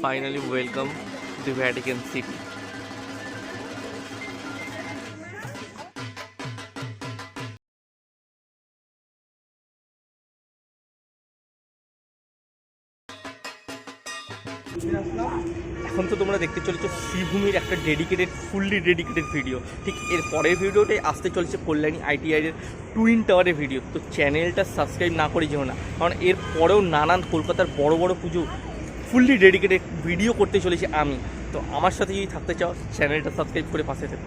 finally welcome to the Vatican City. এখন তো তোমরা দেখতে চলেছো শ্রীভূমির একটা ফুললি ডেডিকেটেড ভিডিও। ঠিক এর পরের ভিডিওটাই আসতে চলেছে কল্যাণী ITI এর টুইন টাওয়ারের ভিডিও। তো চ্যানেলটা সাবস্ক্রাইব না করে যেও না, কারণ এর পরেও নানান কলকাতার বড় বড় পুজো ফুললি ডেডিকেটেড ভিডিও করতে চলেছি আমি। তো আমার সাথে যদি থাকতে চাও চ্যানেলটা সাবস্ক্রাইব করে পাশে থেকো।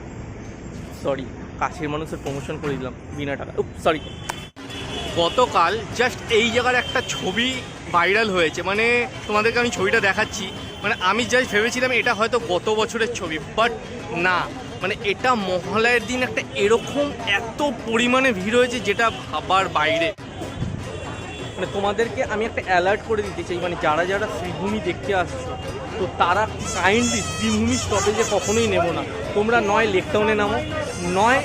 সরি, কাছের মানুষের প্রমোশন করে দিলাম বিনা টাকা। সরি, গতকাল জাস্ট এই জায়গার একটা ছবি ভাইরাল হয়েছে, মানে তোমাদেরকে আমি ছবিটা দেখাচ্ছি। মানে আমি জাস্ট ভেবেছিলাম এটা হয়তো গত বছরের ছবি, বাট না, মানে এটা মহালয়ের দিন একটা এরকম এত পরিমাণে ভিড় হয়েছে যেটা ভাবার বাইরে। মানে তোমাদেরকে আমি একটা অ্যালার্ট করে দিতে চাই, মানে যারা যারা শ্রীভূমি দেখতে আসছো তো তারা কাইন্ডলি শ্রীভূমি স্টপেজে কখনোই নেবো না। তোমরা নয় লেকটাউনে নামো, নয়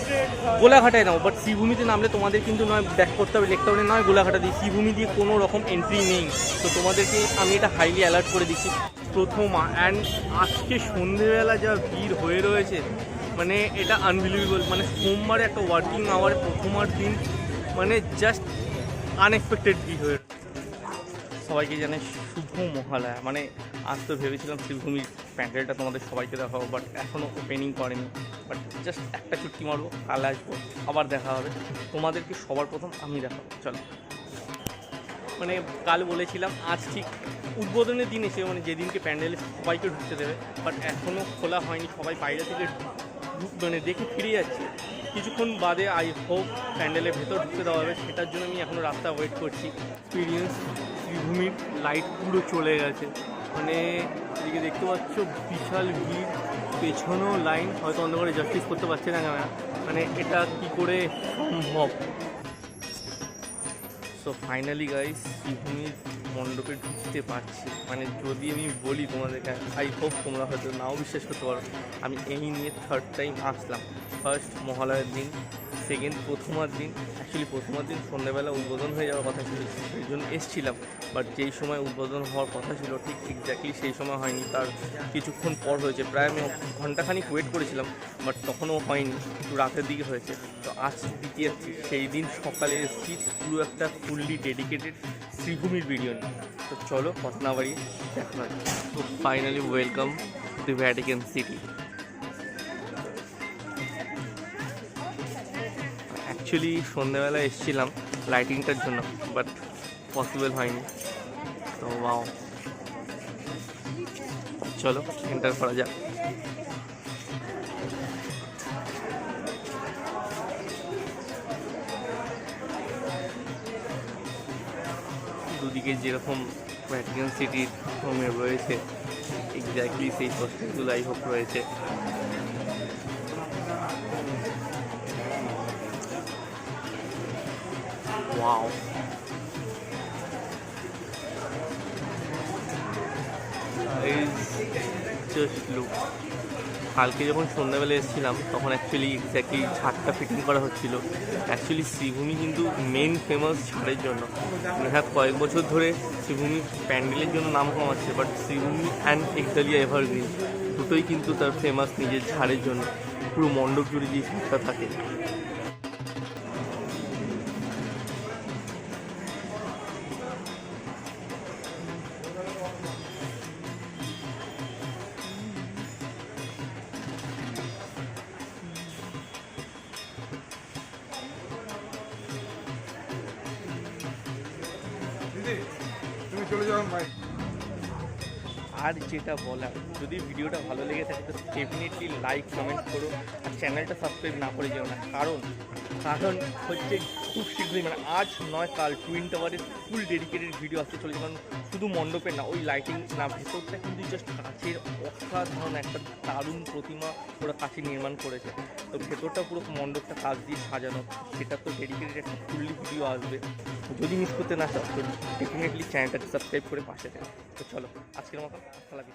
গোলাঘাটায় নামো, বাট শ্রীভূমিতে নামলে তোমাদের কিন্তু নয় ব্যাক করতে হবে লেকটাউনে, নয় গোলাঘাটা দিয়ে। শ্রীভূমি দিয়ে কোনো রকম এন্ট্রি নেই। তো তোমাদেরকে আমি এটা হাইলি অ্যালার্ট করে দিচ্ছি। অ্যান্ড আজকে সন্ধেবেলা যা ভিড় হয়ে রয়েছে, মানে এটা আনবিলিভেবল। মানে সোমবারে একটা ওয়ার্কিং আওয়ারে প্রথমার দিন, মানে জাস্ট আনএক্সপেক্টেড ভিড় হয়ে। সবাইকে জানে শুভ মহালয়া। মানে আজ তো ভেবেছিলাম শ্রীভূমির প্যান্ডেলটা তোমাদের সবাইকে দেখাবো, বাট এখনও ওপেনিং করেনি। বাট জাস্ট একটা চুটকি মারবো, কাল আসবো, আবার দেখা হবে। তোমাদেরকে সবার প্রথম আমি দেখাবো, চলো। মানে কাল বলেছিলাম আজ ঠিক উদ্বোধনের দিন এসে, মানে যেদিনকে প্যান্ডেলে সবাইকে ঢুকতে দেবে, বাট এখনও খোলা হয়নি। সবাই বাইরে থেকে মানে দেখে ফিরে যাচ্ছে। কিছুক্ষণ বাদে আই হোপ প্যান্ডেলের ভেতর ঢুকতে দেওয়া হবে, সেটার জন্য আমি এখনও রাস্তা ওয়েট করছি। এক্সপিরিয়েন্স শ্রীভূমির লাইট পুরো চলে গেছে, মানে এদিকে দেখতে পাচ্ছ বিশাল ভিড়, পেছনেও লাইন। হয়তো অন্ধকারে জাস্টিস করতে পারছে না ক্যামেরা, মানে এটা কী করে সম্ভব। সো ফাইনালি গাইস শ্রীভূমির মণ্ডপে ঢুকতে পারছি। মানে যদি আমি বলি তোমাদেরকে, আই হোপ তোমরা হয়তো নাও বিশ্বাস করতে পারো, আমি এই নিয়ে থার্ড টাইম আসলাম। ফার্স্ট মহালয়ের দিন, সেকেন্ড প্রথমার দিন। অ্যাকচুয়ালি প্রথমার দিন সন্ধ্যাবেলা উদ্বোধন হয়ে যাওয়ার কথা ছিল, সেই জন্য এসেছিলাম। বাট যেই সময় উদ্বোধন হওয়ার কথা ছিল ঠিক এক্স্যাক্টলি সেই সময় হয়নি, তার কিছুক্ষণ পর হয়েছে। প্রায় আমি ঘন্টাখানিক ওয়েট করেছিলাম, বাট তখনও হয়নি, একটু রাতের দিকে হয়েছে। তো আজ দিতে যাচ্ছি, সেই দিন সকালে এসেছি পুরো একটা ফুললি ডেডিকেটেড শ্রীভূমির ভিডিও নিয়ে। তো চলো কথা না বাড়িয়ে দেখা যাবে। তো finally welcome to Vatican city. Actually সন্ধ্যাবেলা এসেছিলাম লাইটিংটার জন্য, বাট পসিবল হয়নি। তো ওয়াও, চলো এন্টার করা যাক। দুদিকে যেরকম ভ্যাটিকান সিটির হোমে রয়েছে এক্স্যাক্টলি সেই পোস্টারগুলো আই হোপ রয়েছে। Wow, just look. কালকে যখন সন্ধ্যাবেলা এসেছিলাম তখন অ্যাকচুয়ালি এক্স্যাক্টলি ছাদটা ফিটিং করা হচ্ছিল। অ্যাকচুয়ালি শ্রীভূমি কিন্তু মেন ফেমাস ছাদের জন্য। হ্যাঁ, কয়েক বছর ধরে শ্রীভূমি প্যান্ডেলের জন্য নাম কমাচ্ছে, but Sreebhumi and Ekdalia evergreen দুটোই কিন্তু তার ফেমাস নিজের ঝাড়ের জন্য। পুরো মণ্ডপ জুড়ে যে ছাদটা থাকে, আর যেটা বলার, যদি ভিডিওটা ভালো লেগে থাকে তো ডেফিনেটলি লাইক কমেন্ট করো, আর চ্যানেলটা সাবস্ক্রাইব না করে যেও না। কারণ হচ্ছে খুব শীঘ্রই, মানে আজ নয় কাল টুইন টাওয়ারের ফুল ডেডিকেটেড ভিডিও আসতে চলেছে। কারণ শুধু মণ্ডপের না, ওই লাইটিং না, ভেতরটা কিন্তু জাস্ট কাচের অসাধারণ একটা দারুণ প্রতিমা ওরা কাছে নির্মাণ করেছে। তো ভেতরটা পুরো মণ্ডপটা কাচ দিয়ে সাজানো, সেটা তো ডেডিকেটেড একটা ফুললি ভিডিও আসবে। যদি মিস করতে না চাও তো ডেফিনেটলি চ্যানেলটাকে সাবস্ক্রাইব করে পাশে থাকে। তো চলো আজকের মতো আসসালাম।